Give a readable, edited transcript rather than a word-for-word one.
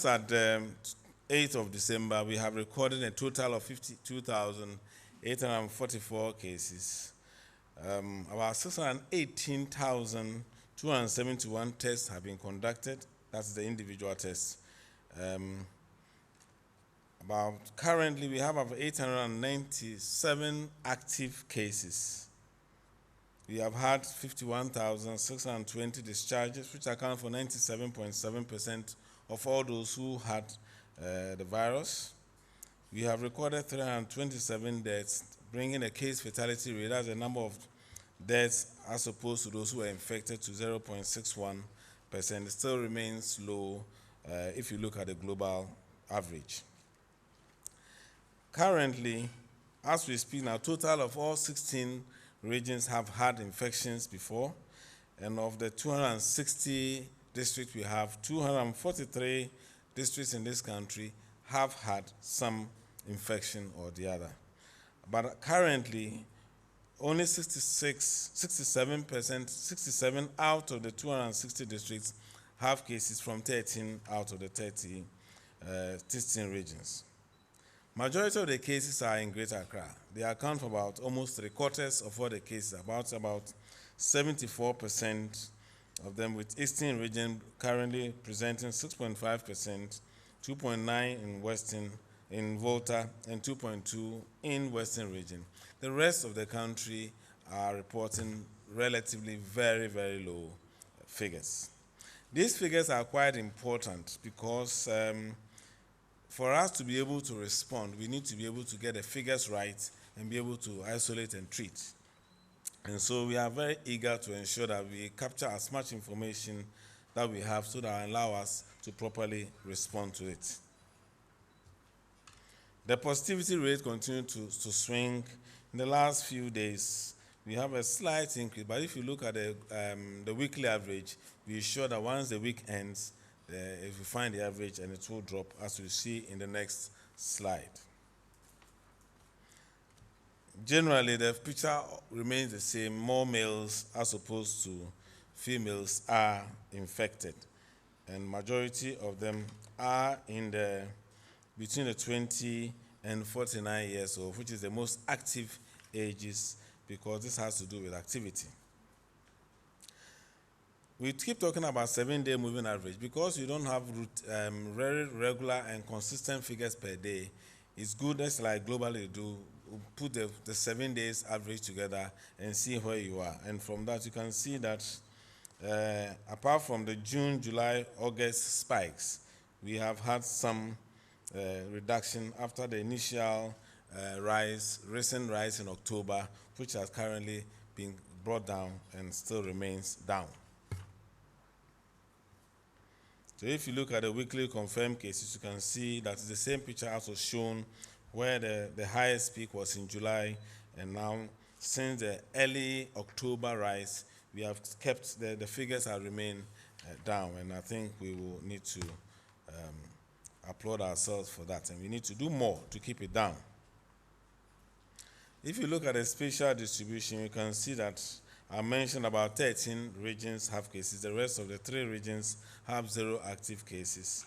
at the 8th of December, we have recorded a total of 52,844 cases. About 618,271 tests have been conducted. That's the individual tests. Currently, we have about 897 active cases. We have had 51,620 discharges, which account for 97.7% of all those who had the virus. We have recorded 327 deaths, bringing the case fatality rate as the number of deaths as opposed to those who were infected to 0.61%. It still remains low if you look at the global average. Currently, as we speak now, total of all 16 regions have had infections before, and of the 260 districts we have, 243 districts in this country have had some infection or the other. But currently, only 67 out of the 260 districts have cases from 13 out of the 16 regions. Majority of the cases are in Greater Accra. They account for about almost 3/4 of all the cases, about 74% of them, with Eastern region currently presenting 6.5%, 2.9% in Western, in Volta, and 2.2% in Western region. The rest of the country are reporting relatively very, very low figures. These figures are quite important because for us to be able to respond, we need to be able to get the figures right and be able to isolate and treat. And so we are very eager to ensure that we capture as much information that we have so that will allow us to properly respond to it. The positivity rate continued to swing. In the last few days, we have a slight increase, but if you look at the weekly average, we are sure that once the week ends, if you find the average, and it will drop, as we see in the next slide. Generally, the picture remains the same. More males as opposed to females are infected, and majority of them are between the 20 and 49 years old, which is the most active ages, because this has to do with activity. We keep talking about 7-day moving average because you don't have very regular and consistent figures per day. It's good, just like globally do, put the 7 days average together and see where you are. And from that, you can see that apart from the June, July, August spikes, we have had some reduction after the initial recent rise in October, which has currently been brought down and still remains down. So if you look at the weekly confirmed cases, you can see that the same picture also shown where the highest peak was in July, and now since the early October rise, we have kept the figures have remained down, and I think we will need to applaud ourselves for that, and we need to do more to keep it down. If you look at the spatial distribution, you can see that I mentioned about 13 regions have cases. The rest of the 3 regions have 0 active cases.